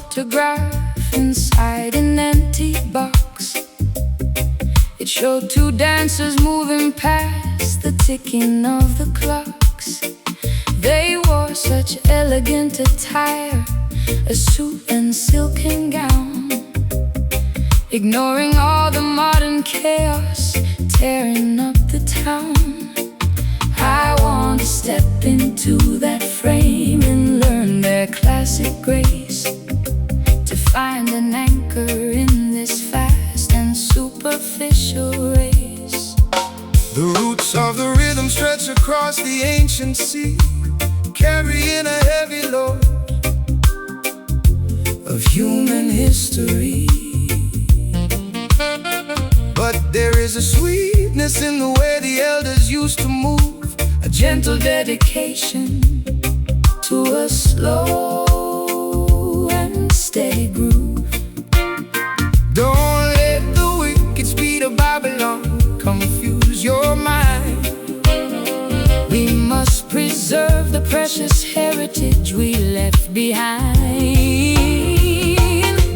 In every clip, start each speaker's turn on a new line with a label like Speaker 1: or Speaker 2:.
Speaker 1: photograph inside an empty box. It showed two dancers moving past the ticking of the clocks. They wore such elegant attire, a suit and silken gown, ignoring all the modern chaos tearing up the town. I want to step into that frame and learn their classic grace, to find an anchor in this fast and superficial race.
Speaker 2: The roots of the rhythm stretch across the ancient sea, carrying a heavy load of human history. But there is a sweetness in the way the elders used to move, a gentle dedication to a slow and steady groove. Don't let the wicked speed of Babylon confuse your mind. We must preserve the precious heritage we left behind.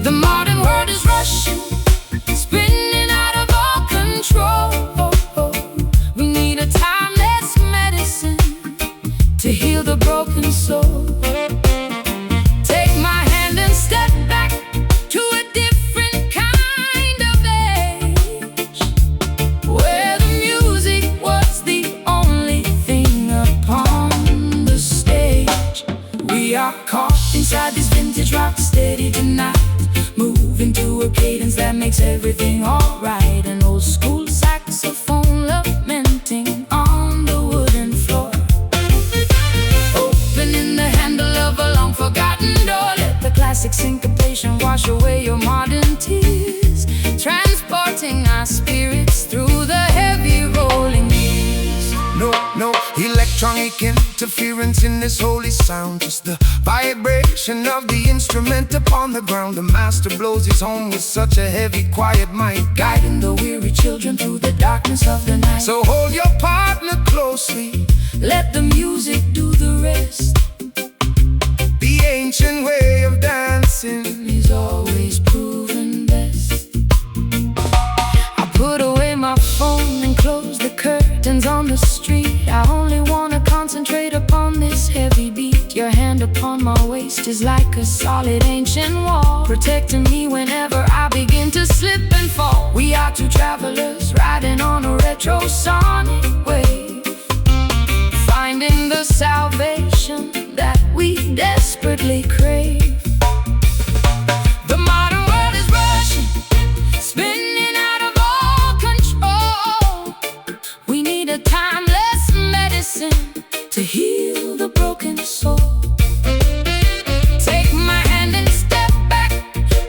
Speaker 2: The modern world is rushing, spinning out of all control. We need a timeless medicine to heal the broken soul. Take my hand and step back to a different kind of age, where the music was the only thing upon the stage. We are caught inside this vintage rock steady tonight, moving to a cadence that makes everything alright. An old school saxophone lamenting on the wooden floor, opening the handle of a long forgotten door. Let the classic syncopation wash away your modern tears, transporting our spirits through the heavy rolling years. No electronic interference in this holy sound, just the vibration of the instrument upon the ground. The master blows his horn with such a heavy, quiet might,
Speaker 1: guiding the weary children through the darkness of the night.
Speaker 2: So hold your partner closely,
Speaker 1: let the music do the rest.
Speaker 2: the ancient way of dancing
Speaker 1: Is always proven best. I put away my phone and close the curtains on the street. I only wanna concentrate upon this heavy beat. Your hand upon my waist is like a solid ancient wall, protecting me whenever I begin to slip and fall. We are two travelers riding on a retro sonic wave, finding the salvation that we desperately crave. The modern world is rushing, spinning out of all control. We need a timeless medicine to heal the broken soul. Take my hand and step back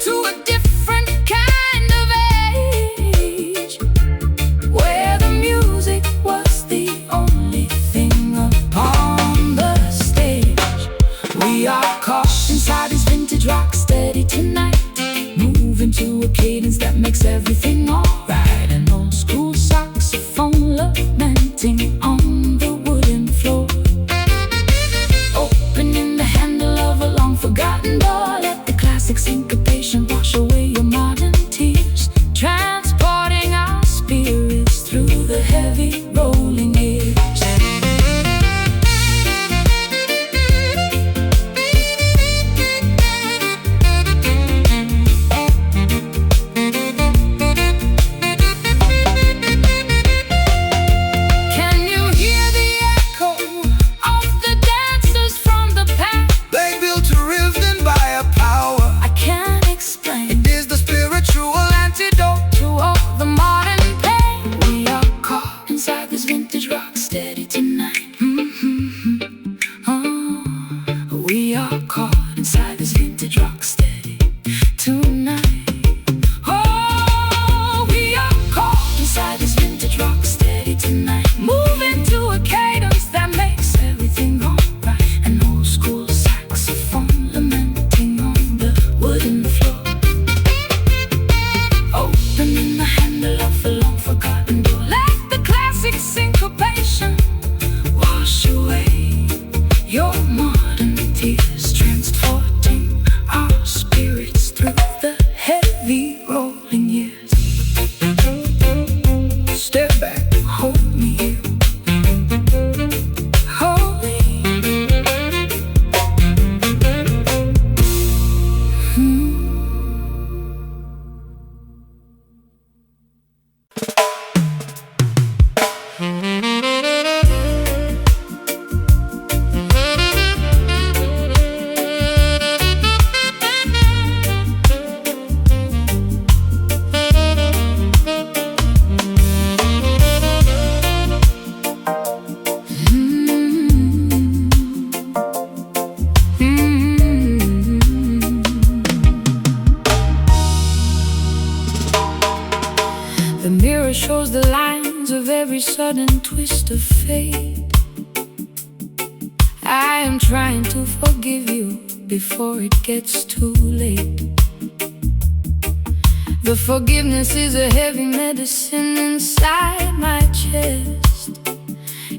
Speaker 1: to a different kind of age, where the music was the only thing upon the stage. We are caught inside this vintage rock steady tonight, moving to a cadence that makes everything alright. An old school saxophone lamenting on the wooden floor, opening the handle of a long forgotten door. Let the classic syncopation wash away your modern tears, transporting our spirits through the heavy rolling years. Can you hear the echo of the dancers from the past?
Speaker 2: they built a rhythm by a power
Speaker 1: I can't explain.
Speaker 2: it
Speaker 1: mirror shows the lines of every sudden twist of fate. I am trying to forgive you before it gets too late. The forgiveness is a heavy medicine inside my chest,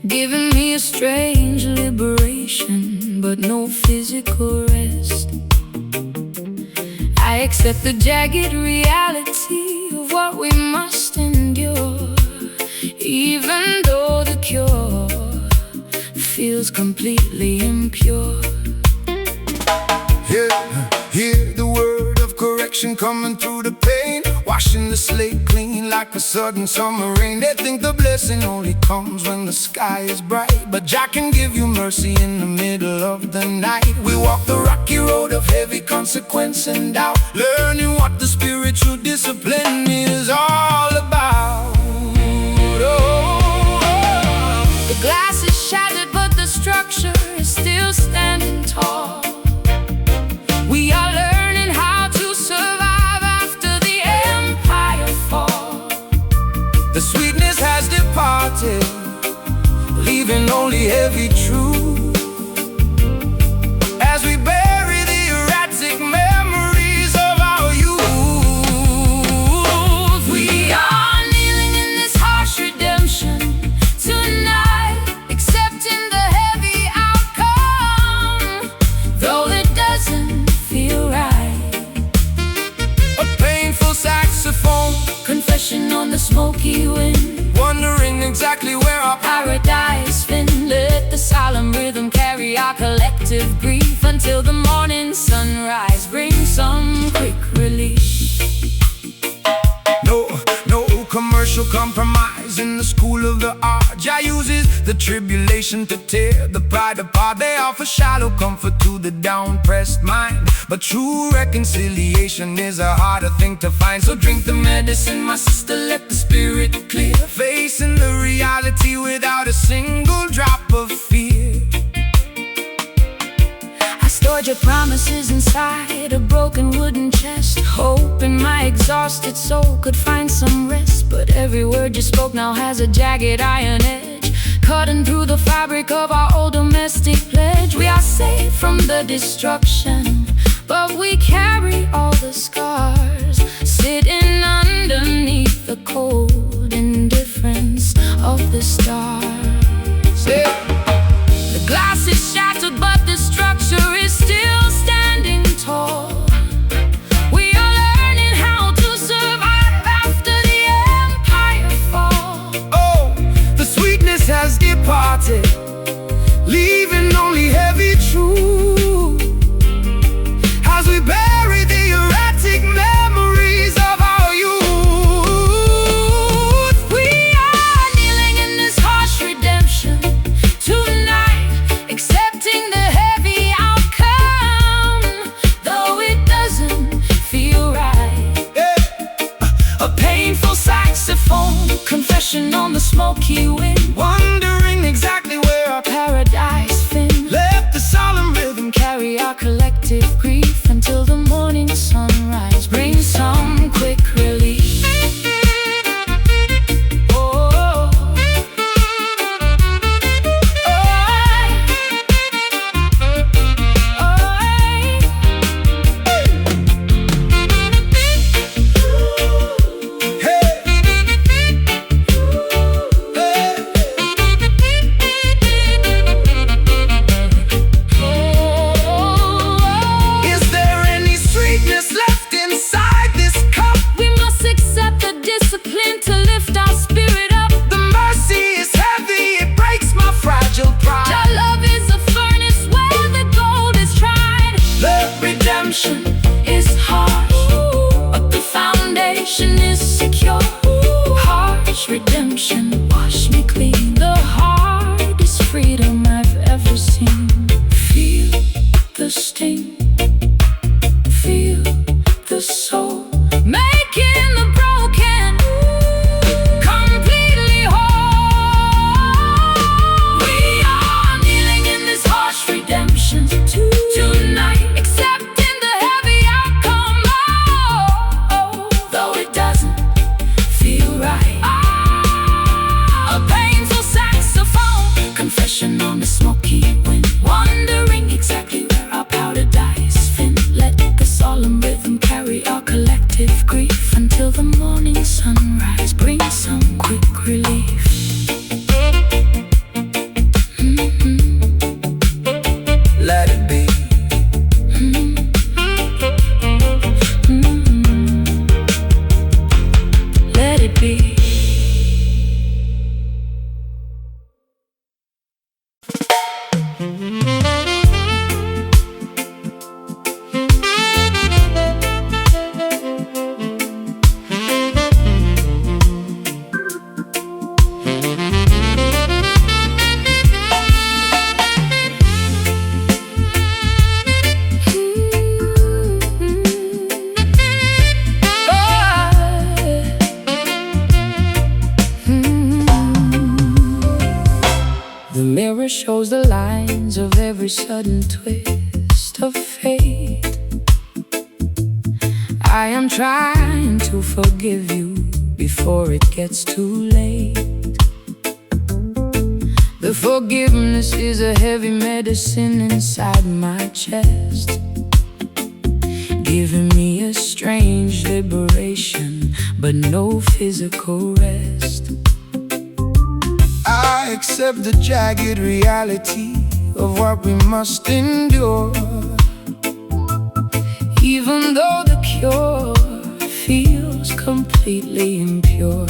Speaker 1: giving me a strange liberation, but no physical rest. I accept the jagged reality of what we must endure, even though the cure feels completely impure.
Speaker 3: Hear the word of correction coming through the pain, washing the slate clean like a sudden summer rain. They think the blessing only comes when the sky is bright, but Jah can give you mercy in the middle of the night. We walk the rocky road of heavy consequence and doubt, learning what the spiritual discipline is all about.
Speaker 1: The glass is shattered, but the structure is still standing tall. We are learning how to survive after the empire fall.
Speaker 3: The sweetness has departed, leaving only heavy truth, as we bury the erratic memories of our youth.
Speaker 1: We are kneeling in this harsh redemption tonight, accepting the heavy outcome, though it doesn't feel right.
Speaker 3: A painful saxophone,
Speaker 1: confession on the smoky wind,
Speaker 3: wondering exactly where our
Speaker 1: paradise been. Let the solemn rhythm carry our collective grief until the morning sunrise brings some quick relief.
Speaker 3: No commercial compromise in the school of the art. Jah uses the tribulation to tear the pride apart. They offer shallow comfort to the down-pressed mind, but true reconciliation is a harder thing to find. So drink the medicine, my sister, let the spirit clear, facing the reality without a single drop of fear.
Speaker 1: I stored your promises inside a broken wooden chest, hoping my exhausted soul could find some rest. But every word you spoke now has a jagged iron edge, cutting through the fabric of our old domestic pledge. We are safe from the destruction, but we carry all the scars, sitting underneath the cold indifference of the stars. The glass is shattered, but the structure is still standing tall. We are learning how to survive after the empire fall.
Speaker 3: Oh, the sweetness has departed, leaving only heavy truth, as we bury the erratic memories of our youth.
Speaker 1: We are kneeling in this harsh redemption tonight, accepting the heavy outcome, though it doesn't feel right. A painful saxophone, confession on the smoky wind,
Speaker 3: Wondering exactly where our
Speaker 1: paradise been.
Speaker 3: left the solemn rhythm
Speaker 1: Carry our collective grief until the morning sunrise brings some quick relief. Oh, oh, clear. The mirror shows the lines of every sudden twist of fate. I am trying to forgive you before it gets too late. The forgiveness is a heavy medicine inside my chest, giving me a strange liberation, but no physical rest.
Speaker 3: I accept the jagged reality of what we must endure,
Speaker 1: even though the cure feels completely impure.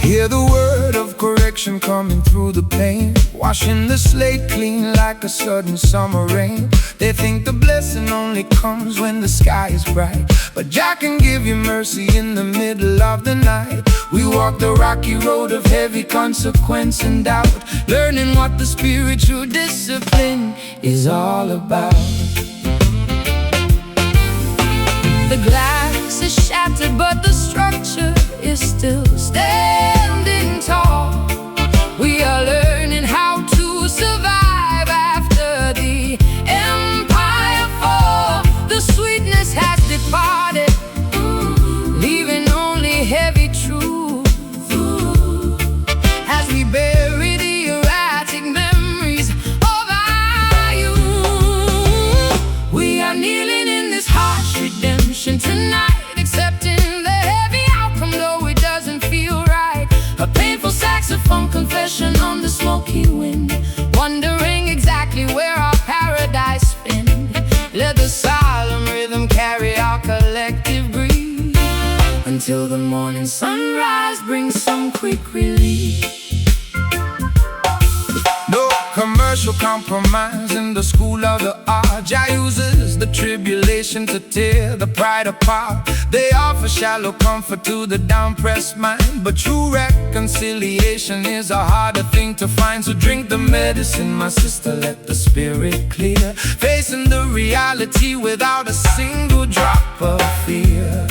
Speaker 3: hear the word of correction coming through the pain, washing the slate clean like a sudden summer rain. They think the blessing only comes when the sky is bright, but Jah can give you mercy in the middle of the night. We walk the rocky road of heavy consequence and doubt, learning what the spiritual discipline is all about.
Speaker 1: The glass is shattered, but the structure is still standing tall. We are learning how to survive after the empire fall. The sweetness has departed, leaving only heavy truth as we bury the erratic memories of our youth. We are kneeling in this harsh redemption tonight, accepting the heavy outcome though it doesn't feel right. A painful saxophone confession on the smoky wind, wondering exactly where our paradise been. Let the solemn rhythm carry our collective grief until the morning sunrise brings some quick relief.
Speaker 3: No commercial compromise in the school of the art. Jah uses the tribulation to tear the pride apart. They offer shallow comfort to the down-pressed mind, but true reconciliation is a harder thing to find. So drink the medicine, my sister, let the spirit clear, facing the reality without a single drop of fear.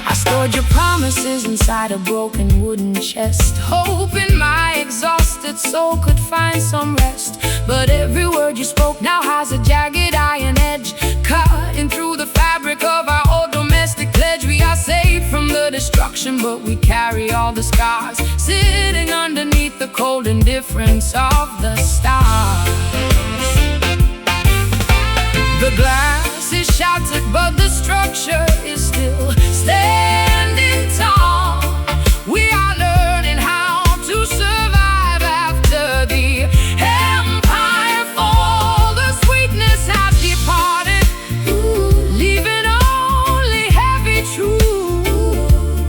Speaker 1: I stored your promises inside a broken wooden chest, hoping my exhausted soul could find some rest. But every word you spoke now has a jagged iron edge, cutting through the fabric of our old domestic pledge. We are saved from the destruction, but we carry all the scars, sitting underneath the cold indifference of the stars. The glass is shattered, but the structure is still standing tall. We are learning how to survive after the empire fall. The sweetness has departed, leaving only heavy truth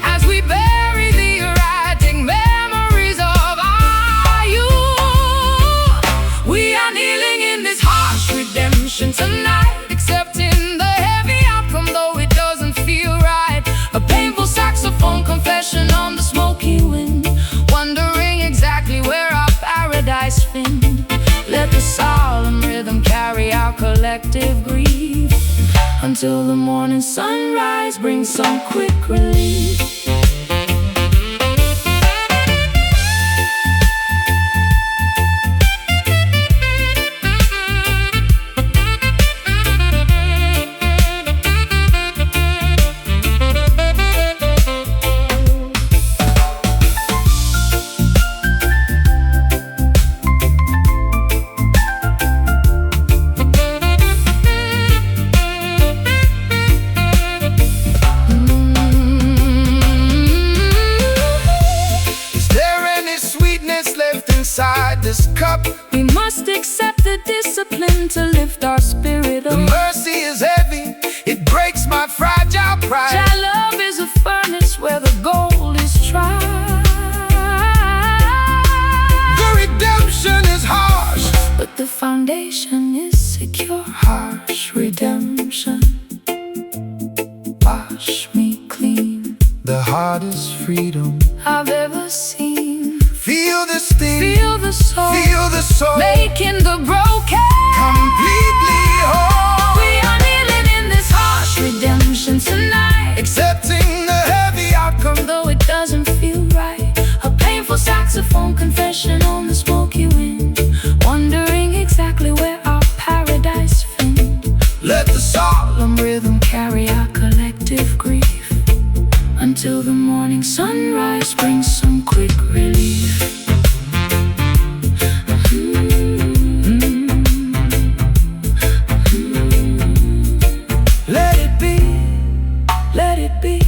Speaker 1: as we bury the erratic memories of our youth. We are kneeling in this harsh redemption tonight, accepting the heavy outcome though it doesn't feel right. A painful saxophone confession on the smoky wind, wondering exactly where our paradise been. Let the solemn rhythm carry our collective grief until the morning sunrise brings some quick relief. harsh redemption. Wash me clean,
Speaker 3: the hardest freedom
Speaker 1: I've ever seen.
Speaker 3: Feel the sting,
Speaker 1: Feel the soul,
Speaker 3: feel the soul,
Speaker 1: making the broken
Speaker 3: completely whole.
Speaker 1: We are kneeling in this harsh redemption tonight,
Speaker 3: Accepting the heavy outcome,
Speaker 1: though it doesn't feel right. A painful saxophone confession on the smoky wind, wondering exactly where our paradise found.
Speaker 3: let the solemn
Speaker 1: Rhythm carry our collective grief until the morning sunrise brings some quick relief.
Speaker 3: let it be,
Speaker 1: Let it be.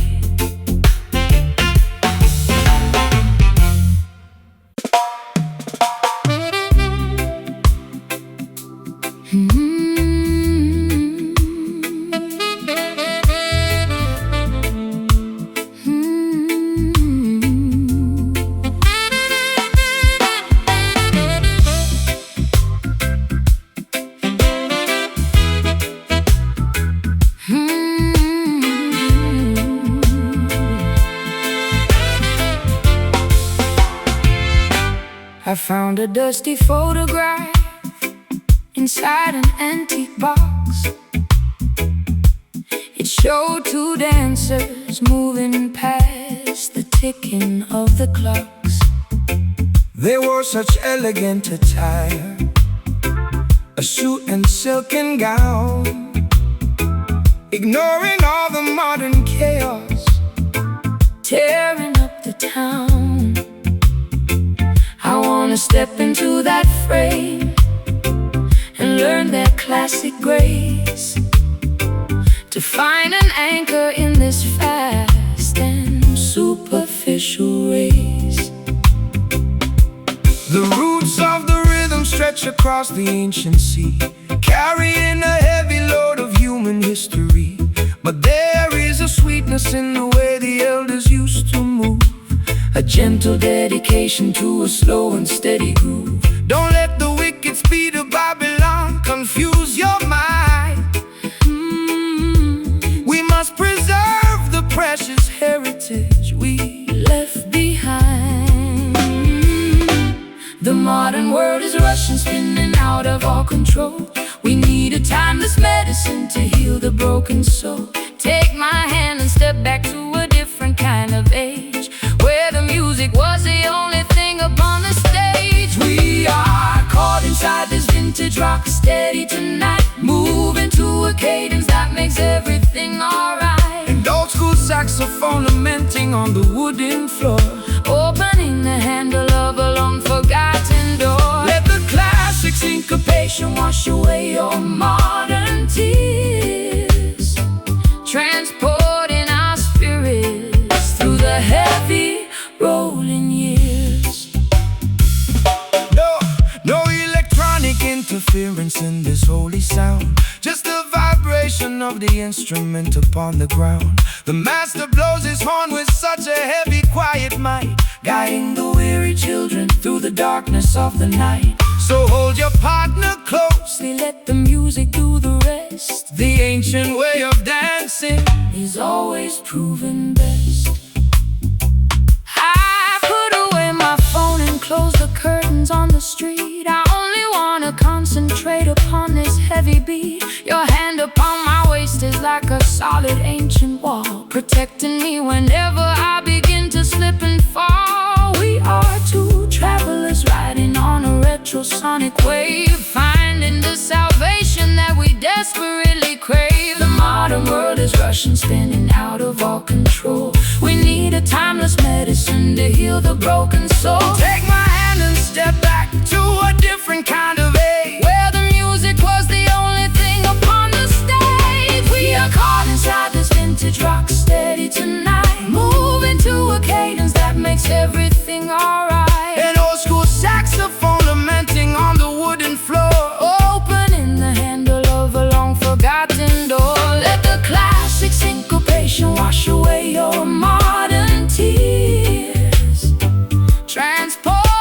Speaker 1: I found a dusty photograph inside an antique box. It showed two dancers moving past the ticking of the clocks.
Speaker 3: they wore such elegant attire, a suit and silken gown, ignoring all the modern chaos,
Speaker 1: Tearing up the town. I wanna step into that frame and learn their classic grace, to find an anchor in this fast and superficial race.
Speaker 3: the roots of the rhythm stretch across the ancient sea, carrying a heavy load of human history. But there is a sweetness in the way the elders used to move,
Speaker 1: A gentle dedication to a slow and steady groove.
Speaker 3: don't let the wicked speed of Babylon confuse your mind. We must preserve the precious heritage we
Speaker 1: Left behind. The modern world is rushing, spinning out of our control. We need a timeless medicine to heal the broken soul. Take my hand and step back to a different kind of age, where the music was the only thing upon the stage. We are caught inside this vintage rock steady tonight, moving to a cadence that makes everything alright.
Speaker 3: and old school saxophone lamenting on the wooden floor.
Speaker 1: Opening the handle of a long forgotten door.
Speaker 3: Let the classic
Speaker 1: Syncopation wash away your modern tears, transporting our spirits through the heavy rolling years.
Speaker 3: No electronic interference in this holy sound, just the vibration of the instrument upon the ground. The master blows his horn with such a heavy, quiet might,
Speaker 1: Guiding the weary children through the darkness of the night.
Speaker 3: so hold your partner closely.
Speaker 1: Let the music do the rest.
Speaker 3: The ancient way of dancing
Speaker 1: Is always proven best. I put away my phone and close the curtains on the street. I only wanna concentrate upon this heavy beat. Your hand upon my waist is like a solid ancient wall, protecting me whenever I begin to slip and fall. We are two travelers riding on a retrosonic wave, finding the salvation that we desperately crave. The modern world is rushing, spinning out of our control. We need a timeless medicine to heal the broken soul.
Speaker 3: Take my hand and step back to a different kind of age,
Speaker 1: Where the music was the only thing upon the stage. We are caught inside this vintage rock steady tonight, moving to a cadence that makes everything alright.
Speaker 3: an old school saxophone lamenting on the wooden floor.
Speaker 1: Opening the handle of a long forgotten door. Let the classic syncopation wash away your modern tears, transport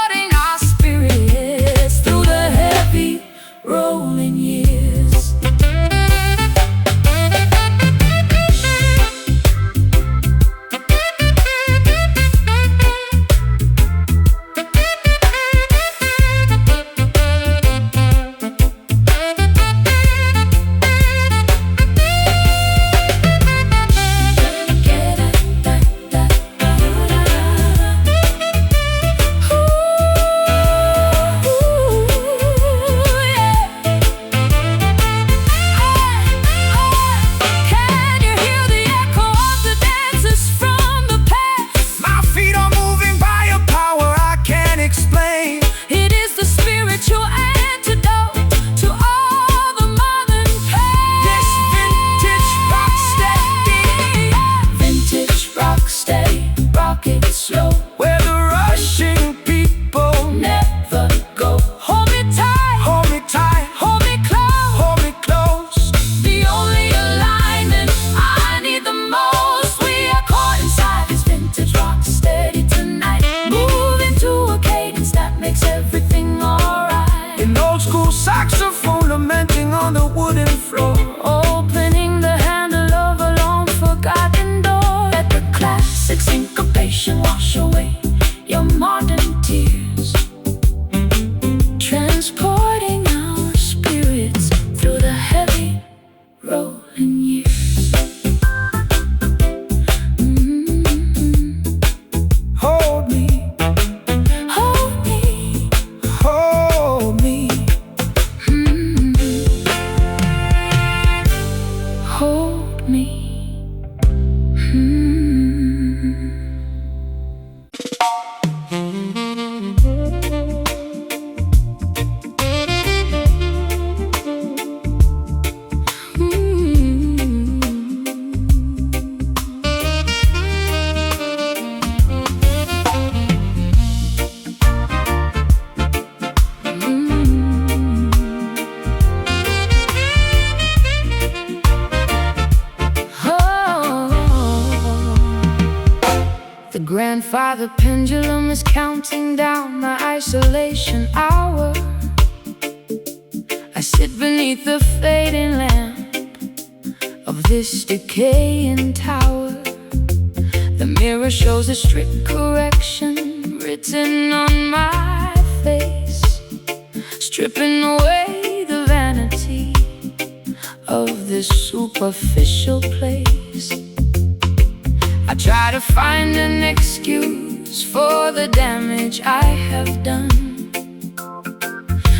Speaker 1: grandfather pendulum is counting down the isolation hour. I sit beneath the fading lamp of this decaying tower. The mirror shows a strict correction written on my face, stripping away the vanity of this superficial place. I try to find an excuse for the damage I have done,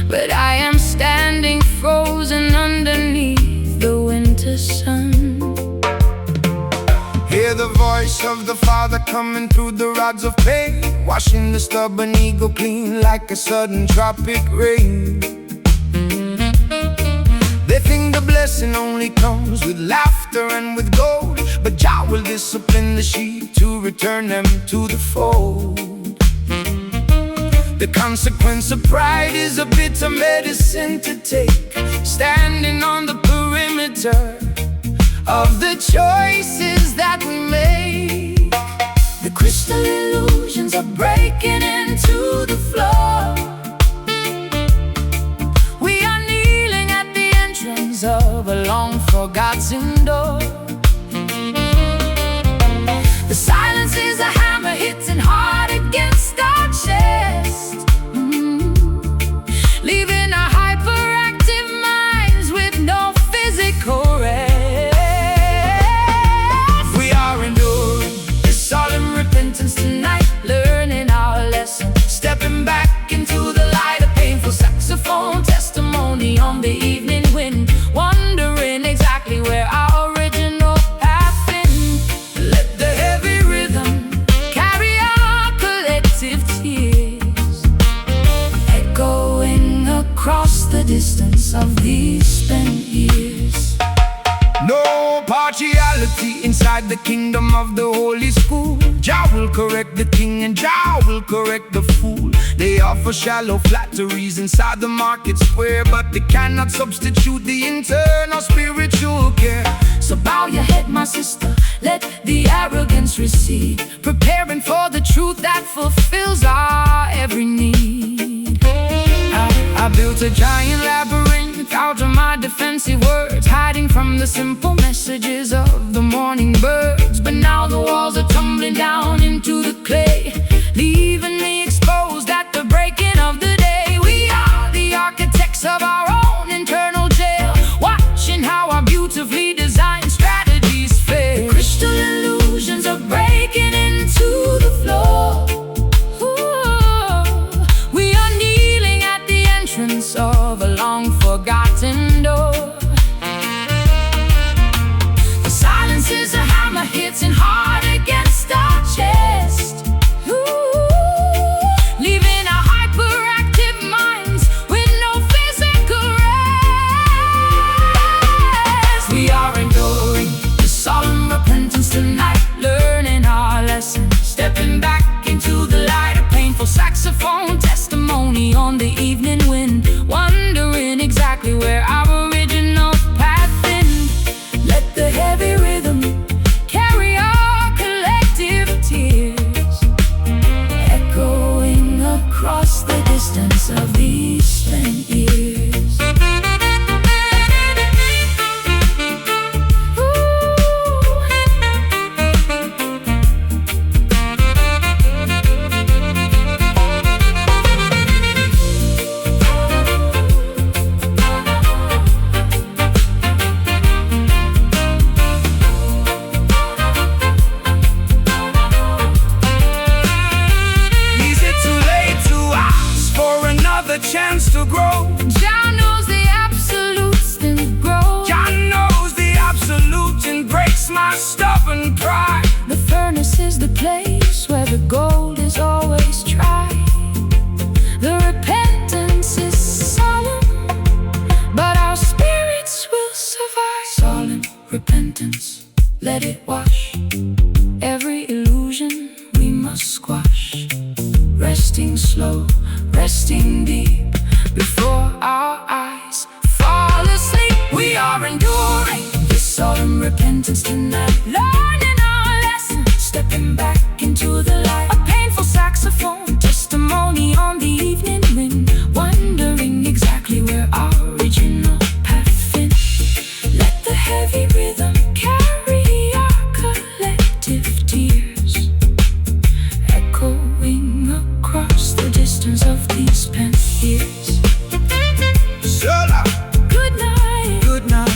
Speaker 1: but I am standing frozen underneath the winter sun.
Speaker 3: Hear the voice of the Father coming through the rods of pain, washing the stubborn ego clean like a sudden tropic rain. They think the blessing only comes with laughter and with gold, but Jah will discipline the sheep to return them to the fold. The consequence of pride is a bitter medicine to take, standing on the perimeter of the choices that we make. The crystal illusions are breaking into the floor. We are kneeling at the entrance of a long-forgotten door. The silence is a hammer hitting hard against our chest, leaving our hyperactive minds with no physical rest. We are enduring this solemn repentance tonight, learning our lesson, stepping back into the light. A painful saxophone testimony on the evening wind, wondering exactly where our original path been. Let the heavy rhythm carry our collective tears, echoing across the distance of these spent years. No partiality inside the kingdom of the holy school. Jah will correct the king and Jah will correct the fool. They offer shallow flatteries inside the market square, but they cannot substitute the internal spiritual care. So bow your head, my sister, let the arrogance recede, preparing for the truth that fulfills our every need. I built a giant labyrinth out of my defensive words, hiding from the simple messages of the morning birds. But now the walls are tumbling down into the clay, leaving me exposed at the breaking of the day. We are the architects of our own internal jail, watching how our beautifully designed strategies fail. The crystal illusions are breaking into the floor. Of a long-forgotten door. The silence is a hammer hitting hard against our chest, leaving our hyperactive minds with no physical rest. We are enduring the solemn repentance tonight, learning our lesson, stepping back into the light. A painful saxophone testimony on the evening wind, wondering exactly where our original path been. Let the heavy rhythm carry our collective tears, echoing across the distance of these spent years. Chance to grow. Jah knows the absolutes didn't grow. Jah knows the absolute and breaks my stubborn pride. The furnace is the place where the gold is always tried. The repentance is solemn, but our spirits will survive. Solemn repentance, let it wash every illusion we must squash. Resting slow, resting deep, before our eyes fall asleep. We are enduring this solemn repentance tonight, learning our lesson,
Speaker 1: stepping back into the light. A painful saxophone testimony on the evening wind, wondering exactly where our original path been. Let the heavy rhythm carry our collective tears, echoing across the distance of these pent years.
Speaker 3: Sola,
Speaker 1: Good night.
Speaker 3: good night.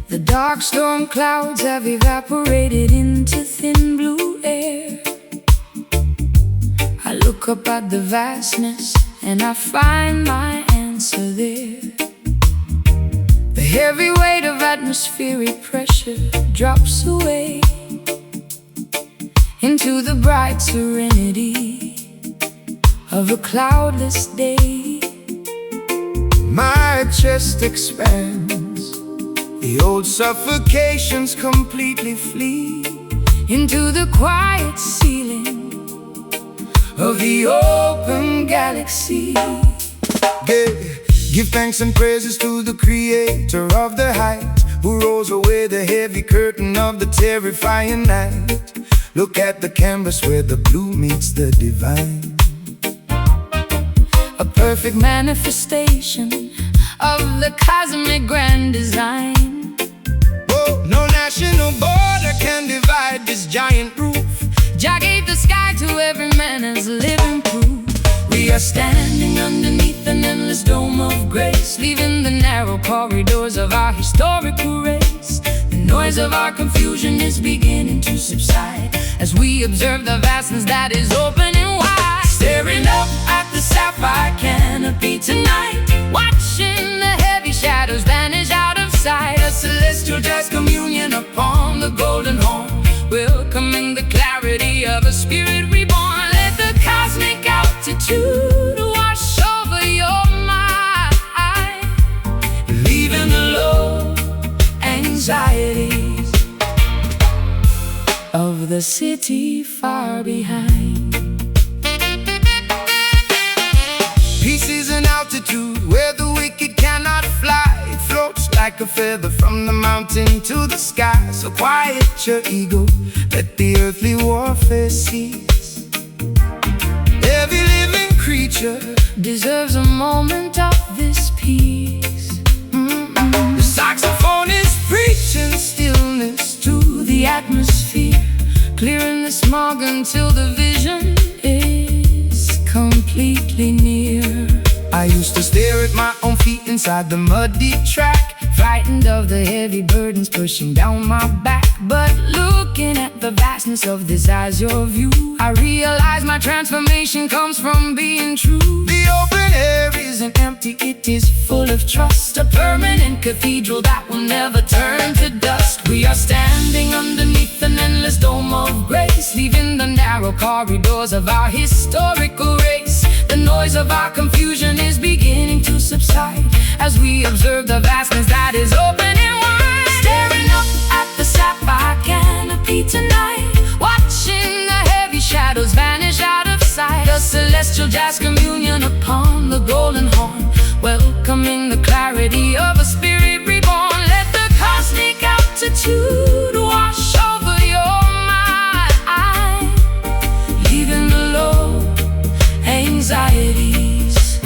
Speaker 1: The dark storm clouds have evaporated into thin blue air. I look up at the vastness and I find my answer there. The heavy weight of atmospheric pressure drops away into the bright serenity of a cloudless day.
Speaker 3: My chest expands, the old suffocations completely flee
Speaker 1: Into the quiet ceiling
Speaker 3: of the open galaxy. Give thanks and praises to the creator of the height, who rolls away the heavy curtain of the terrifying night. Look at the canvas where the blue meets the divine.
Speaker 1: a perfect manifestation of the cosmic grand design.
Speaker 3: Whoa, no national border can divide this giant roof.
Speaker 1: Jah gave the sky to every man as living proof. We are standing underneath an endless dome of grace, leaving the narrow corridors of our historical race. The noise of our confusion is beginning to subside as we observe the vastness that is opening wide. Staring up at the sapphire canopy tonight, watching the heavy shadows vanish out of sight. A celestial jazz communion upon the golden horn, welcoming the clarity of a spirit reborn. Let the cosmic altitude wash over your mind, leaving the low anxieties of the city far behind.
Speaker 3: Peace is an altitude where the wicked cannot fly. It floats like a feather from the mountain to the sky. So quiet your ego, let the earthly warfare cease. Every living creature
Speaker 1: Deserves a moment of this peace.
Speaker 3: The saxophone is preaching stillness to
Speaker 1: The atmosphere, clearing the smog until the vision is completely near.
Speaker 3: I used to stare at my own feet inside the muddy track,
Speaker 1: Frightened of the heavy burdens pushing down my back. But looking at the vastness of this azure view, I realize my transformation comes from being true.
Speaker 3: the open air
Speaker 1: Isn't empty, it is full of trust. A permanent cathedral that will never turn to dust. We are standing underneath an endless dome of grace, leaving the narrow corridors of our historical race. The noise of our confusion is beginning to subside as we observe the vastness that is opening wide. Staring up at the sapphire canopy tonight, watching the heavy shadows vanish out of sight. A celestial jazz communion upon the golden horn, welcoming the clarity of a spirit reborn. Let the cosmic altitude wash over your mind, leaving the low anxieties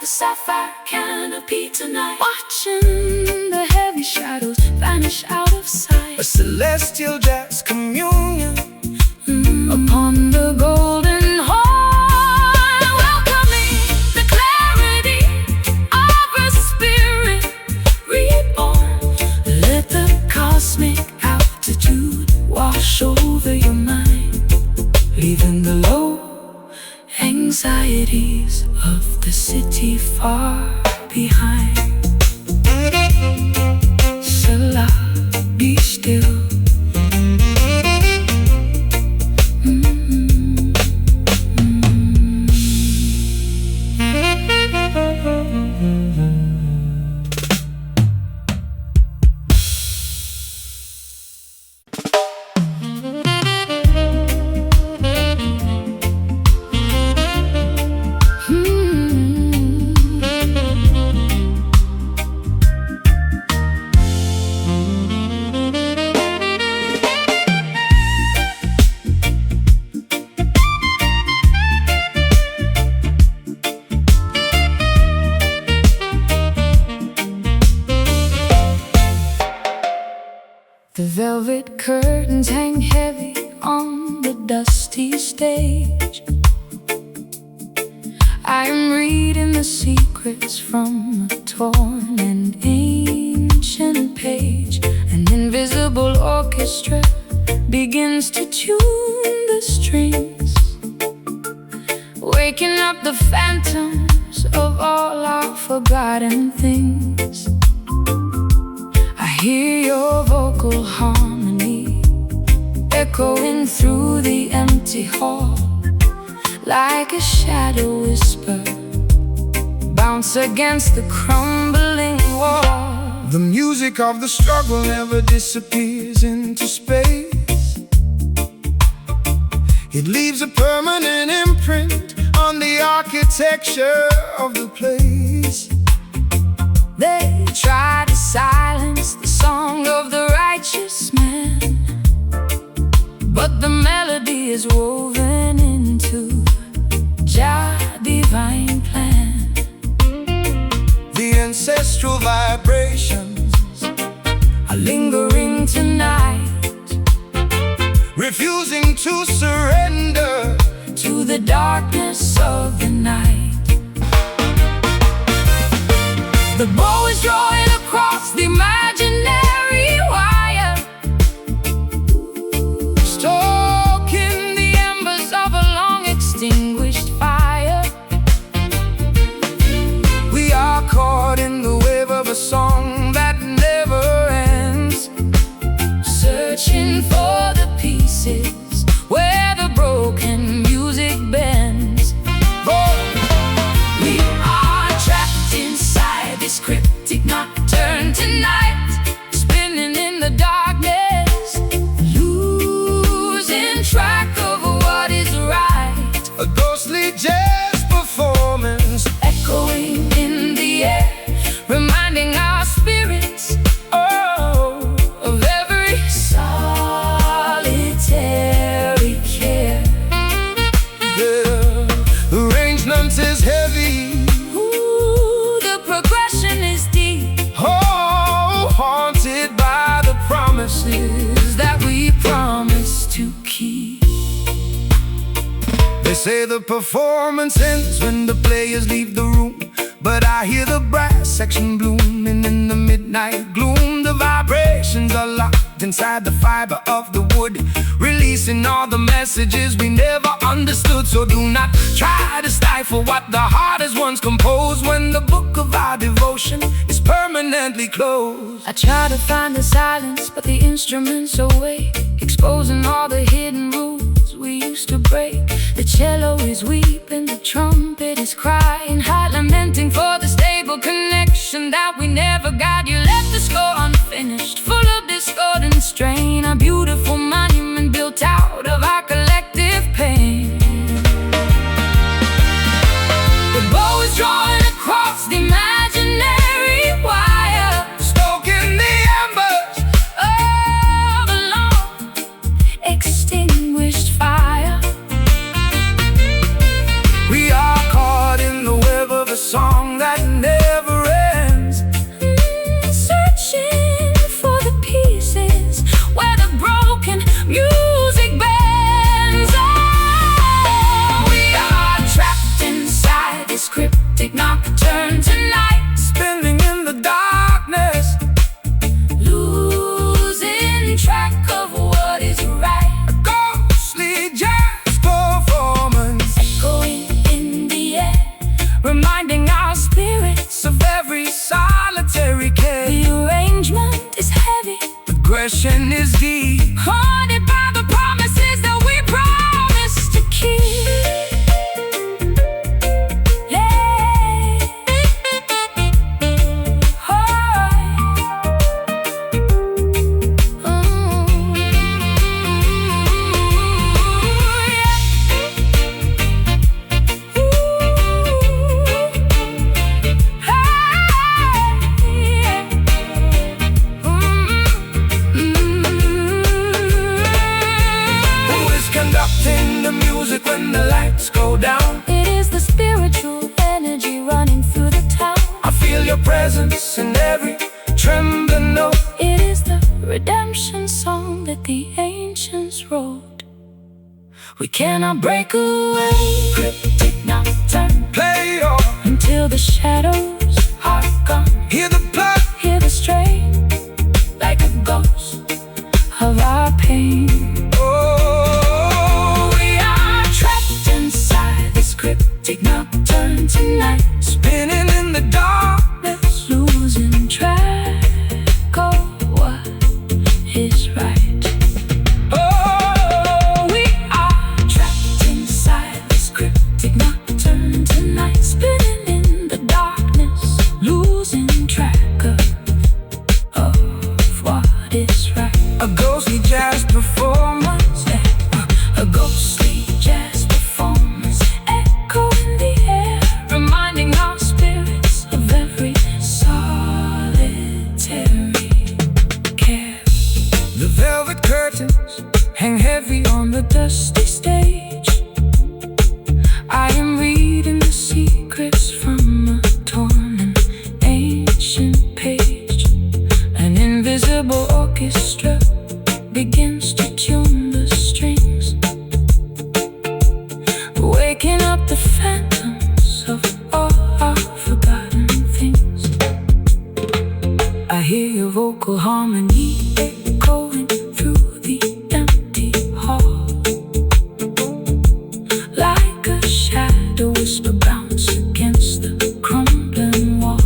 Speaker 2: sapphire canopy tonight,
Speaker 1: watching the heavy shadows vanish out of sight.
Speaker 3: A celestial jazz communion
Speaker 1: Upon the golden horn, welcoming the clarity of a spirit reborn.
Speaker 2: let the cosmic altitude
Speaker 1: Wash over your mind,
Speaker 2: leaving the low
Speaker 1: anxieties of the city far behind. Salah, be still. The velvet curtains hang heavy on the dusty stage. I am reading the secrets from a torn and ancient page. An invisible orchestra begins to tune the strings, waking up the phantoms of all our forgotten things. I hear your vocal harmony echoing through the empty hall, like a shadow whisper bounce against the crumbling wall.
Speaker 3: The music of the struggle never disappears into space. It leaves a permanent imprint on the architecture of the place.
Speaker 1: They try to silence the song of the righteous man, but the melody is woven into Jah divine plan.
Speaker 3: The ancestral vibrations
Speaker 1: are lingering tonight,
Speaker 3: refusing to surrender
Speaker 1: to the darkness of the night. The bow is drawing across the imaginary wire, stoking the embers of a long extinguished fire.
Speaker 3: We are caught in the wave of a song that never ends,
Speaker 1: searching for the pieces where the broken music bends. We are trapped inside this cryptic nocturne tonight, spinning in the darkness, losing track of what is right.
Speaker 3: a ghostly jazz performance
Speaker 1: Echoing in the air, reminding our spirits, oh, of every solitary care.
Speaker 3: The arrangement is heavy,
Speaker 1: Ooh, the progression is deep,
Speaker 3: oh, haunted by the promises
Speaker 1: that we promise to keep.
Speaker 3: They say the performance ends when the players leave the room, but I hear the brass section blooming in the midnight gloom. The vibrations are locked inside the fiber of the wood, releasing all the messages we never understood. So do not try to stifle what the heart has once composed, when the book of our devotion is permanently closed.
Speaker 1: I try to find the silence, but the instruments awake, exposing all the hidden rules we used to break. The cello is weeping, the trumpet is crying, high lamenting for the stable connection that we never got. You left the score unfinished, full of discord and strain, a beautiful monument built out of our collective pain. The bow is drawing across the imaginary wire,
Speaker 3: Stoking the embers
Speaker 1: of a long extinguished fire.
Speaker 3: we are caught in the web of a song that never ends.
Speaker 2: Searching for the pieces where the broken music bends. Oh, we are trapped inside this cryptic nocturne tonight,
Speaker 3: Spinning in the darkness,
Speaker 2: losing track of what is right.
Speaker 3: a ghostly jazz performance,
Speaker 2: Echoing in the air, reminding our spirits
Speaker 3: of every solitary care.
Speaker 2: the arrangement is heavy,
Speaker 3: Aggression is deep,
Speaker 2: haunted by the promises that we promised to keep. Yeah.
Speaker 3: who is conducting the music when the lights go down?
Speaker 2: It is the spiritual energy running through the town.
Speaker 3: I feel your presence in every trembling note.
Speaker 2: It is the redemption song that the ancients wrote. We cannot break away, cryptic nocturne,
Speaker 3: Play on,
Speaker 2: until the shadows are gone.
Speaker 3: hear the blood,
Speaker 2: Hear the strain, like a ghost of our pain.
Speaker 3: oh,
Speaker 2: We are trapped inside this cryptic nocturne tonight,
Speaker 3: spinning in the darkness,
Speaker 2: losing track of what is right.
Speaker 3: oh,
Speaker 2: We are trapped inside this cryptic nocturne tonight, spinning in the darkness, losing track of what is right.
Speaker 3: a ghostly jazz performance,
Speaker 2: A ghostly jazz performance, echo in the air, reminding our spirits of every solitary care.
Speaker 3: the velvet curtains hang heavy on the
Speaker 2: Dusty stage, I am reading the secrets from a torn and ancient page. An invisible orchestra begins to tune the strings, waking up the phantoms of all our forgotten things. I hear your vocal harmony echoing through the empty hall, like a shadow whisper bounce against the crumbling wall.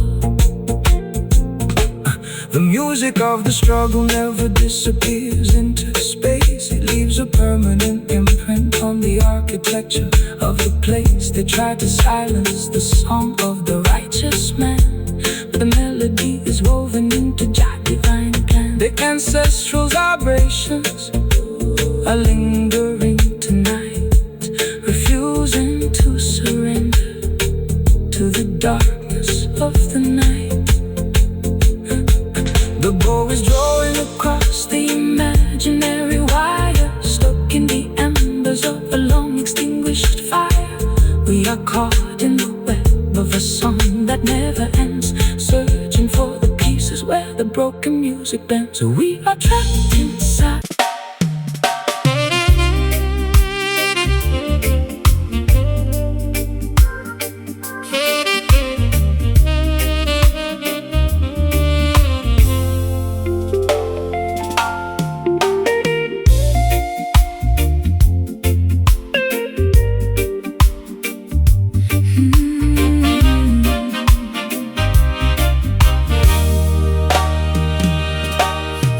Speaker 3: The music of the struggle never disappears into space. It leaves a permanent imprint on the architecture of the place. They try to silence the song of the righteous man, but the melody is woven into Jah divine plan. The ancestral vibrations are lingering tonight, refusing to surrender to the darkness of the night. The bow is drawing across the imaginary wire, stuck in the embers of a long extinguished fire. We are caught in the web of a song that never ends, searching for the pieces where the broken music bends. So we are trapped inside.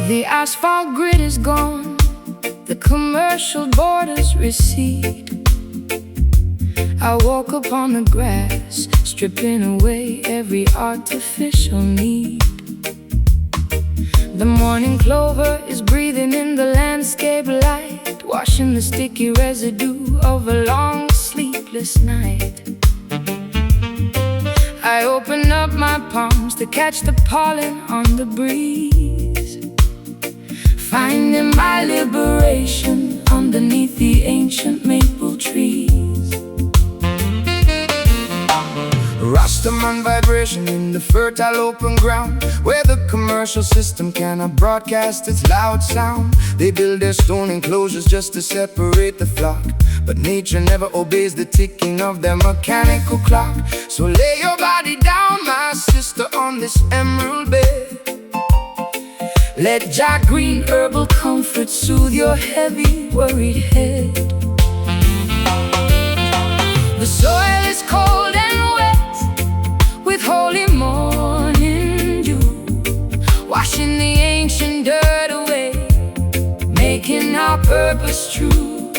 Speaker 1: The asphalt grid is gone, the commercial borders recede. I walk upon the grass, stripping away every artificial need. The morning clover is breathing in the landscape light, washing the sticky residue of a long sleepless night. I open up my palms to catch the pollen on the breeze, finding my liberation underneath the ancient maple trees.
Speaker 3: Rastaman vibration in the fertile open ground, where the commercial system cannot broadcast its loud sound. They build their stone enclosures just to separate the flock, but nature never obeys the ticking of their mechanical clock. So lay your body down, my sister, on this emerald bed. Let Jack Green herbal comfort soothe your heavy, worried head. The soil is cold and wet with holy morning dew, washing the ancient dirt away, making our purpose true.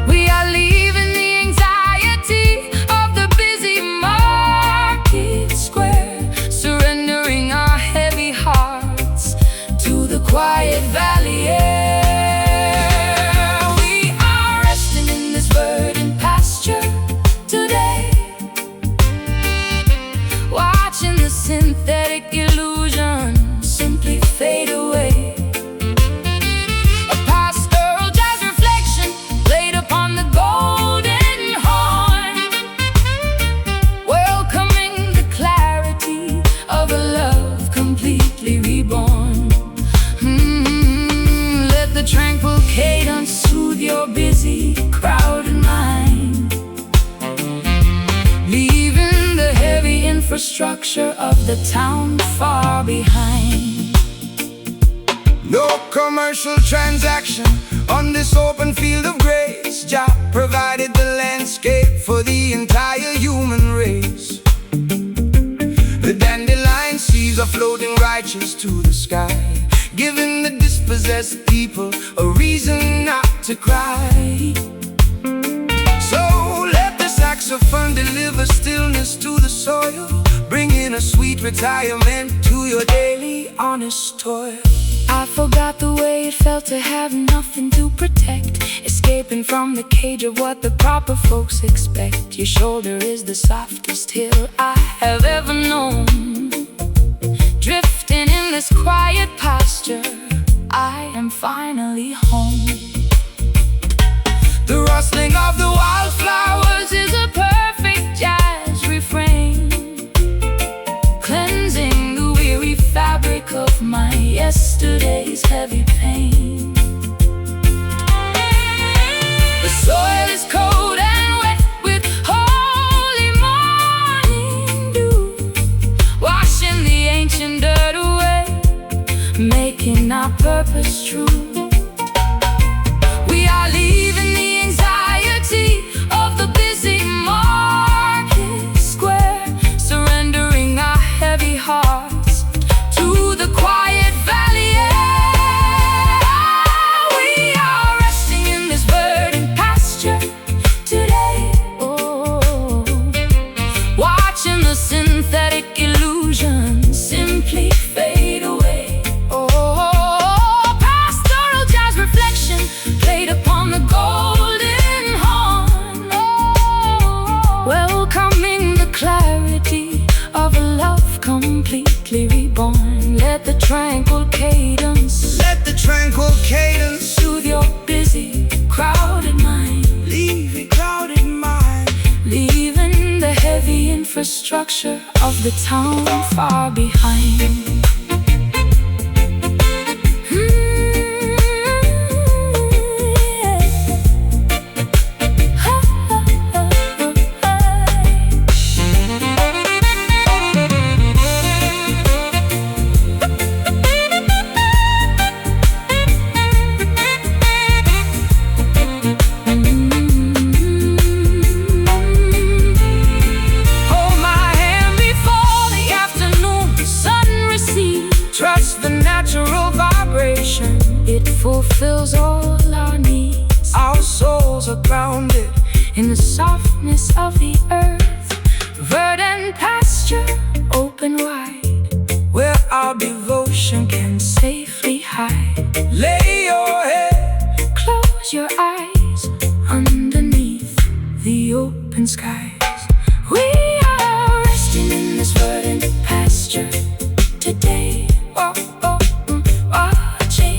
Speaker 3: We are leaving the anxiety of the busy market square, surrendering our heavy hearts to the quiet valley air. We are resting in this verdant pasture today, watching the synthetic illusion simply fade away. A pastoral jazz reflection played upon the golden horn, welcoming the clarity of a love completely reborn. Let the tranquil cadence soothe your busy, crowded mind, leaving the heavy infrastructure of the town far behind. No commercial transaction on this open field of grace. Jah provided the landscape for the entire human race. The dandelion seas are floating righteous to the sky, giving the dispossessed people a reason not to cry. So let the saxophone deliver stillness to the soil, bringing a sweet retirement to your daily honest toil. I forgot the way it felt to have nothing to protect, escaping from the cage of what the proper folks expect. Your shoulder is the softest hill I have ever known. Drifting in this quiet pasture, I am finally home. The rustling of the wildflowers is a perfect jazz refrain, cleansing the weary fabric of my yesterday's heavy pain. The soil is cold and wet with holy morning dew, washing the ancient dirt away, making our purpose true. We are leaving the anxiety of the busy market square, surrendering our heavy hearts to the quiet valley air. We are resting in this verdant pasture today, watching the synthetic illusion simply fade away. Pastoral jazz reflection played upon the golden horn, welcoming the clarity of a love completely reborn. Let the tranquil cadence soothe your busy, crowded mind, leaving the heavy infrastructure of the town far behind. It fulfills all our needs. Our souls are grounded in the softness of the earth. Verdant pasture, open wide, where our devotion can safely hide. Lay your head, close your eyes, underneath the open skies. We are resting in this verdant pasture today.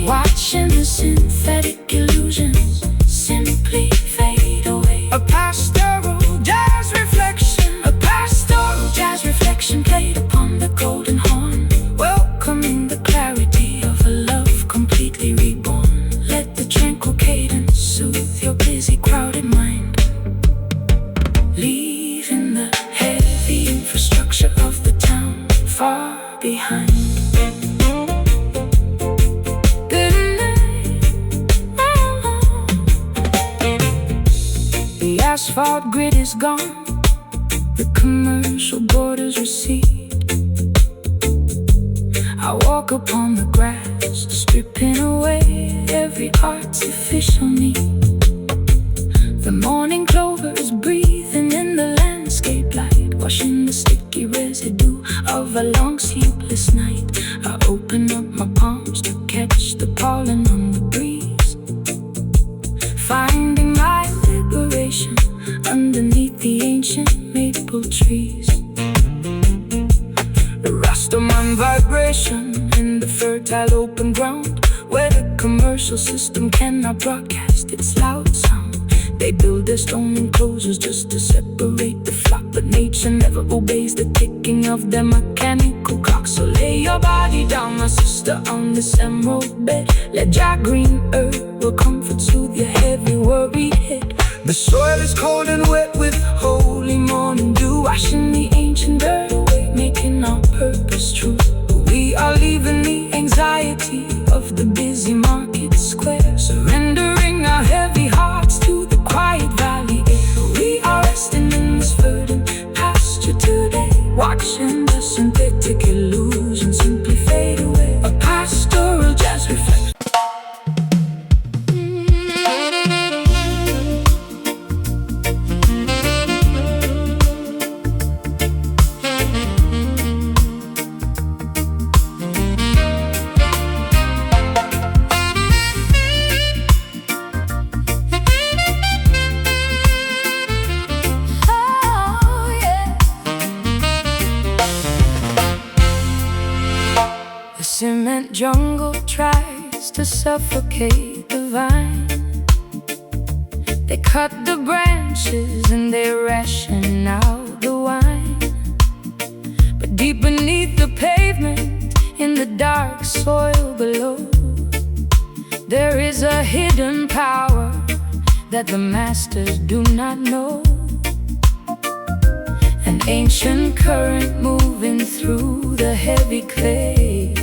Speaker 3: Watching the synthetic illusions simply fade away. A pastoral jazz reflection, a pastoral
Speaker 1: asphalt grid is gone, the commercial borders recede. I walk upon the grass, stripping away every artificial need. The morning clover is breathing in the landscape light, washing the sticky residue of a long sleepless night. I open up my palms to catch the pollen on the breeze, finding my liberation underneath the ancient maple trees. The Rastaman vibration in the fertile open ground, where the commercial system cannot broadcast its loud sound. They build their stone enclosures just to separate the flock, but nature never obeys the ticking of their mechanical clock. So lay your body down, my sister, on this emerald bed. Let Jah green earth will comfort, soothe your heavy worried head.
Speaker 3: The soil is cold and wet with holy morning dew, washing the ancient dirt away, making our purpose true. We are leaving the anxiety of the busy market square, surrendering our heavy hearts to the quiet valley air. We are resting in this verdant pasture today, watching the synthetic illusion simply fade away. A pastoral jazz reflection.
Speaker 1: Cement jungle tries to suffocate the vine. They cut the branches and they ration out the wine. But deep beneath the pavement, in the dark soil below, there is a hidden power that the masters do not know. An ancient current moving through the heavy clay,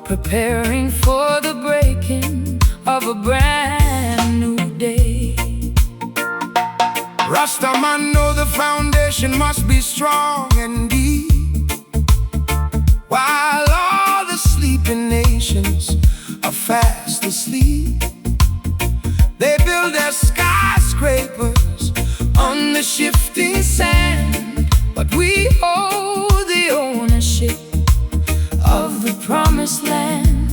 Speaker 1: preparing for the breaking of a brand new day.
Speaker 3: Rastaman know the foundation must be strong and deep, while all the sleeping nations are fast asleep. They build their skyscrapers on the shifting sand, but we hold the ownership of the promised land.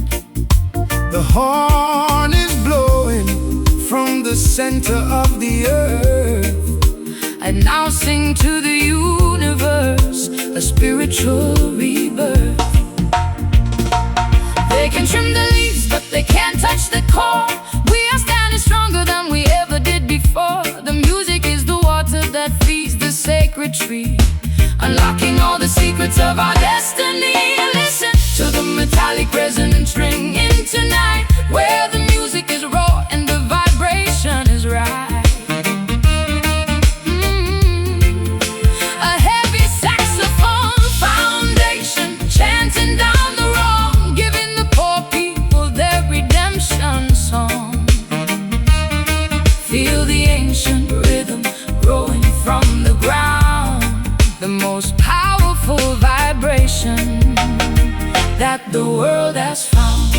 Speaker 3: The horn is blowing from the center of the earth,
Speaker 1: announcing to the universe a spiritual rebirth. They can trim the leaves, but they can't touch the core. We are standing stronger than we ever did before. The music is the water that feeds the sacred tree, unlocking all the secrets of our destiny. Listen to the metallic resonant string in tonight, where the music is raw and the vibration is right. A heavy saxophone foundation, chanting down the wrong, giving the poor people their redemption song. Feel the ancient rhythm growing from the ground, the most powerful vibration that the world has found.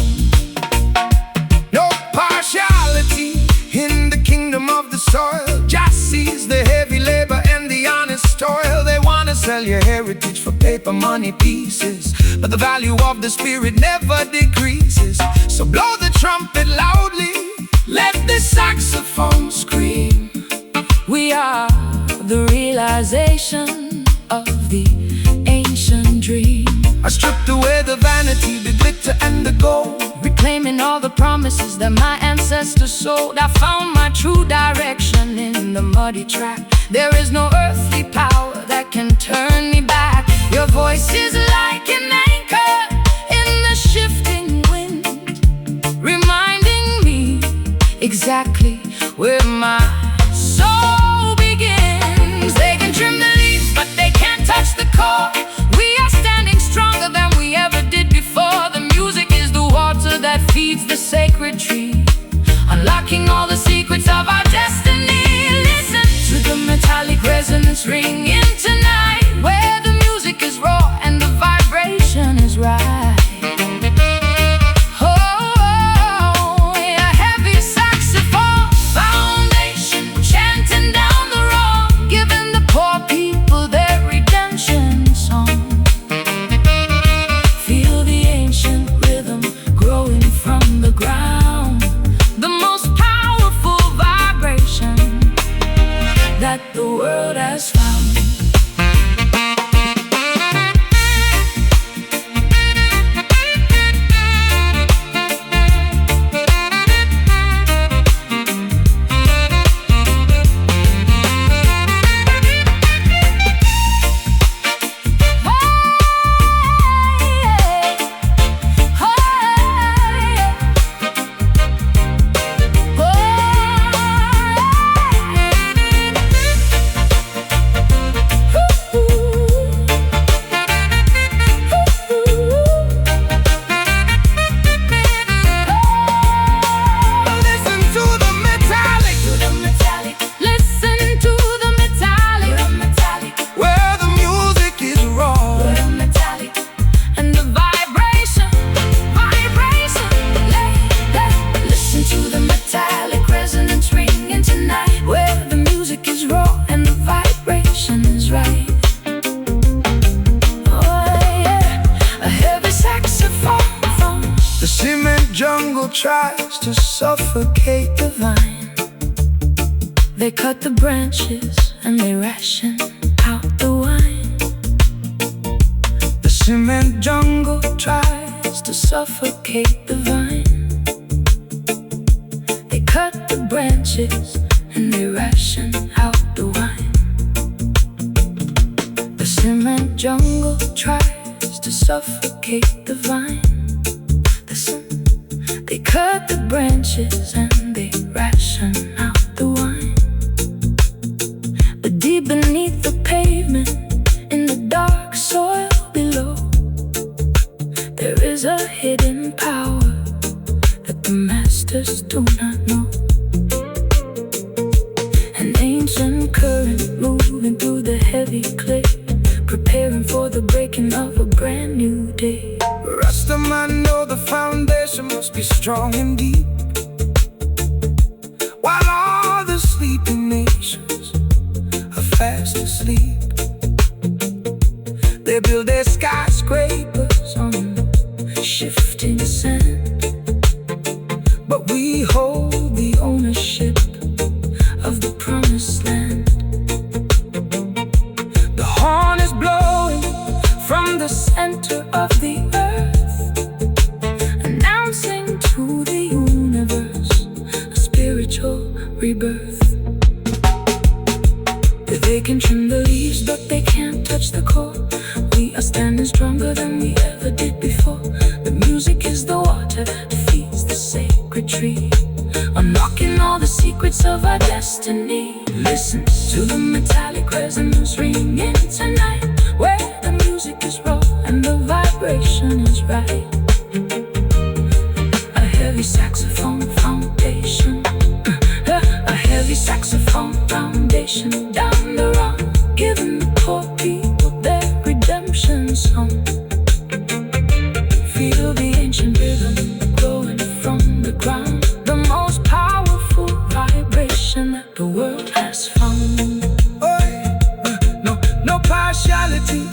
Speaker 3: no partiality in the kingdom of the soil. Just sees the heavy labor and the honest toil. They wanna sell your heritage for paper money pieces, but the value of the spirit never decreases. So blow the trumpet loudly, let the saxophone scream.
Speaker 1: We are the realization of the ancient dream,
Speaker 3: I stripped away the vanity, the glitter and the gold,
Speaker 1: reclaiming all the promises that my ancestors sold. I found my true direction in the muddy track. There is no earthly power that can turn me back. Your voice is like an anchor in the shifting wind, reminding me exactly where my soul begins. They can trim the leaves, but they can't touch the core. We are standing stronger than we ever did before. The music is the water that feeds the sacred tree, unlocking all the secrets of our destiny. Listen to the
Speaker 3: tries to suffocate the vine.
Speaker 1: They cut the branches and they ration out the wine.
Speaker 3: The cement jungle
Speaker 1: Tries to suffocate the vine. They cut the branches and they ration out the wine. The cement jungle tries to suffocate the vine. They cut the branches and they ration out the wine. But deep beneath the pavement, in the dark soil below, there is a hidden power that the masters do not know. An ancient current moving through the heavy clay, preparing for the breaking of a brand new day.
Speaker 3: Rastaman know the foundation must be strong and deep, while all the sleeping nations are fast asleep. They build their skyscrapers on shifting sand, but we hold the ownership of the promised land. The horn is blowing from the center of the earth, announcing to the universe a spiritual rebirth. They can trim the leaves, but they can't touch the core. We are standing stronger than we ever did before. The music is the water that feeds the sacred tree, unlocking all the secrets of our destiny. Listen to the metallic resonance ringing tonight, where the music is raw and the vibration is right. A heavy saxophone foundation, a heavy saxophone foundation down the road, giving the poor people their redemption song. Feel the ancient rhythm growing from the ground, the most powerful vibration that the world has found. No partiality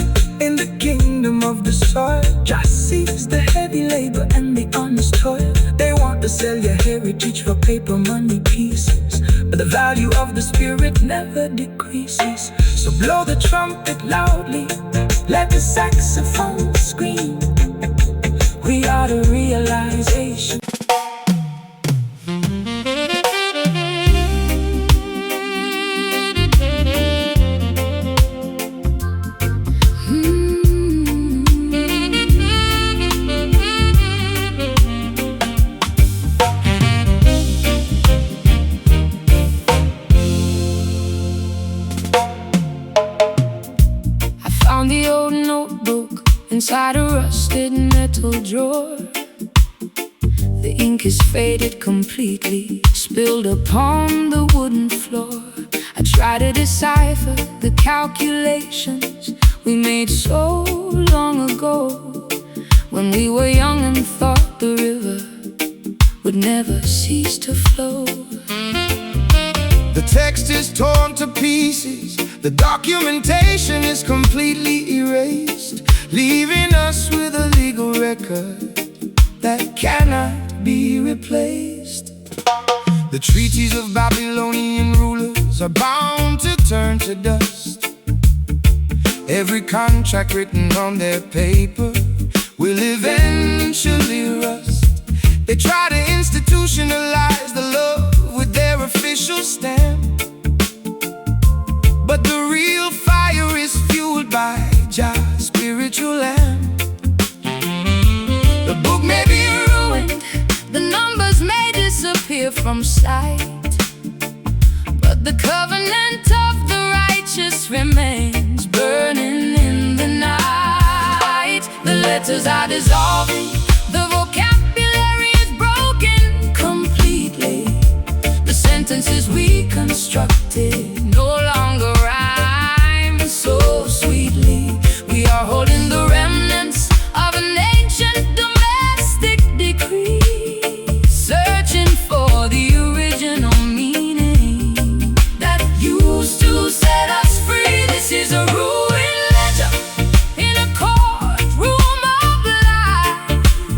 Speaker 3: in the kingdom of the soil. Just sees the heavy labor and the honest toil. They want to sell your heritage for paper money pieces, but the value of the spirit never decreases. So blow the trumpet loudly, let the saxophone scream. We are the realization.
Speaker 1: Found the old notebook inside a rusted metal drawer. The ink is faded completely, spilled upon the wooden floor. I try to decipher the calculations we made so long ago, when we were young and thought the river would never cease to flow.
Speaker 3: The text is torn to pieces, the documentation is completely erased, leaving us with a legal record that cannot be replaced. The treaties of Babylonian rulers are bound to turn to dust. Every contract written on their paper will eventually rust. They try to institutionalize the love with their official stamp, but the real fire is fueled by Jah's spiritual lamp.
Speaker 1: The book may be ruined, the numbers may disappear from sight, but the covenant of the righteous remains burning in the night. The letters are dissolving, the vocabulary is broken completely. The sentences we constructed no longer rhyme so sweetly. We are holding the remnants of an ancient domestic decree, searching for the original meaning that used to set us free. This is a ruined ledger in a courtroom of life.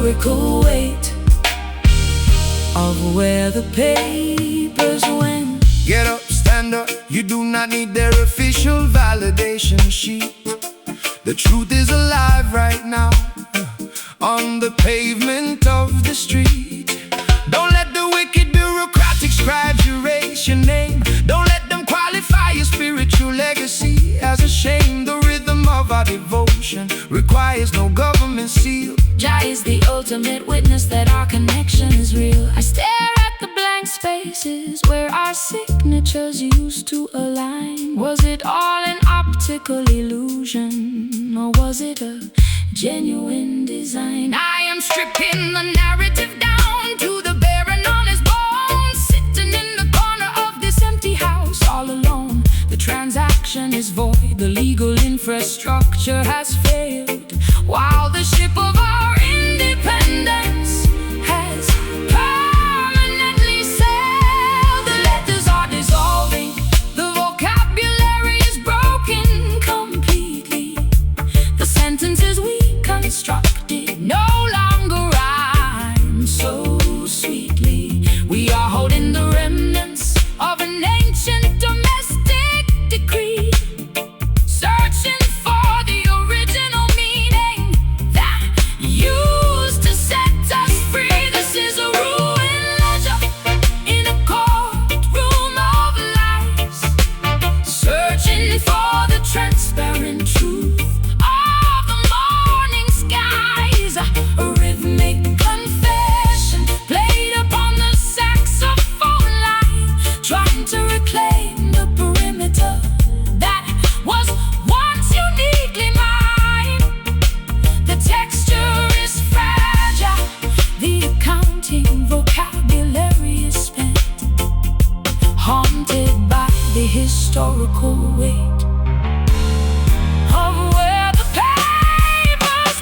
Speaker 1: historical weight of where the papers went.
Speaker 3: Get up, stand up, you do not need their official validation sheet. The truth is alive right now, on the pavement of the street. Don't let the wicked bureaucratic scribes erase your name. Don't let them qualify your spiritual legacy as a shame. The rhythm of our devotion requires no government seal.
Speaker 1: Jah is the ultimate witness that our connection is real. I stare at the blank spaces where our signatures used to align. Was it all an optical illusion, or was it a genuine design?
Speaker 2: I am stripping the narrative down to the bare and honest bones, sitting in the corner of this empty house all alone.
Speaker 1: The transaction is void, the legal infrastructure has failed, while the ship of our independence has permanently sailed. The letters are dissolving, the vocabulary is broken completely. The sentences we constructed no longer rhyme so sweetly. We are holding the remnants of an ancient domestic decree, searching for the original meaning that used to set us free. This is a ruined ledger in a courtroom of lies, searching for the transparent truth of the morning skies. A rhythmic confession played upon the saxophone line, trying to reclaim the perimeter that was once uniquely mine. The texture is fragile, the accounting vocabulary is spent, haunted by the historical weight of where the papers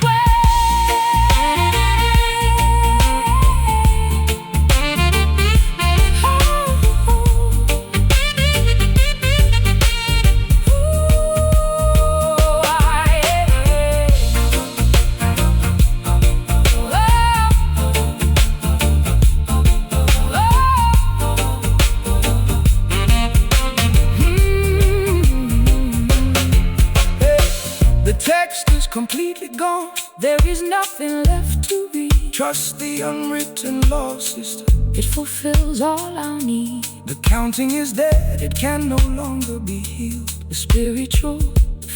Speaker 3: The text is completely gone,
Speaker 1: There is nothing left to read.
Speaker 3: trust the unwritten law, sister.
Speaker 1: It fulfills all our need.
Speaker 3: The counting is dead, it can no longer be healed.
Speaker 1: The spiritual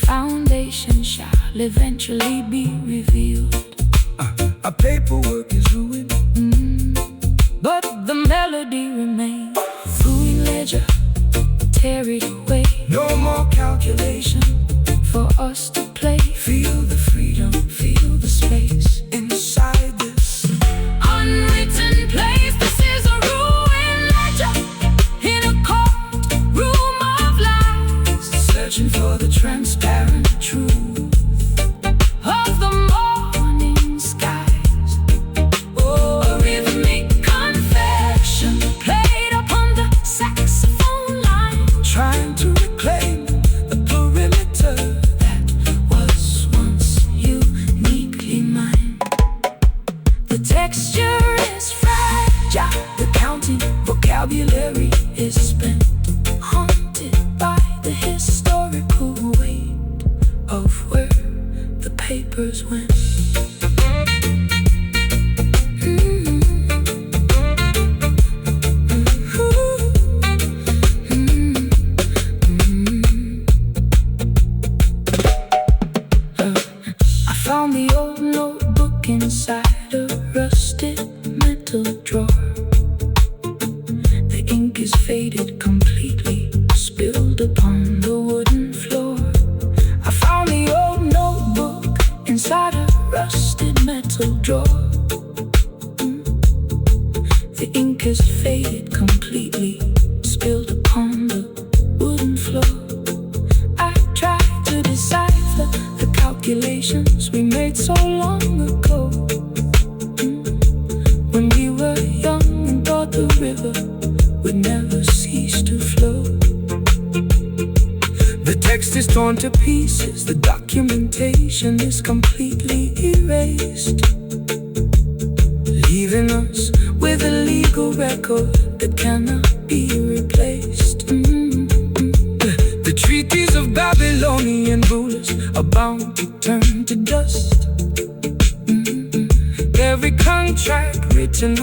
Speaker 1: foundation shall eventually be revealed.
Speaker 3: Our paperwork is ruined,
Speaker 1: But the melody remains. Ruined ledger, tear it away,
Speaker 3: no more calculation.
Speaker 1: for us to play.
Speaker 3: Feel the freedom, feel the space inside this
Speaker 2: Unwritten place, this is a ruined ledger in a courtroom of lies,
Speaker 3: searching for the transparent truth
Speaker 2: of the morning skies.
Speaker 3: Oh,
Speaker 2: A rhythmic confession played upon the saxophone line,
Speaker 3: trying to reclaim the perimeter
Speaker 1: That was once uniquely mine. The texture is fragile, the counting vocabulary is spent, haunted by the historical weight of where the papers went. I found the old notebook inside a rusted metal drawer. The ink is faded completely, spilled upon the wooden floor. I found the old notebook inside a rusted metal drawer. The ink is faded completely, spilled upon the wooden floor. I tried to decipher the calculations we made so long ago, when we were young and thought the river would never cease to flow.
Speaker 3: The text is torn to pieces, the documentation is completely erased. are bound to turn to dust. Every contract written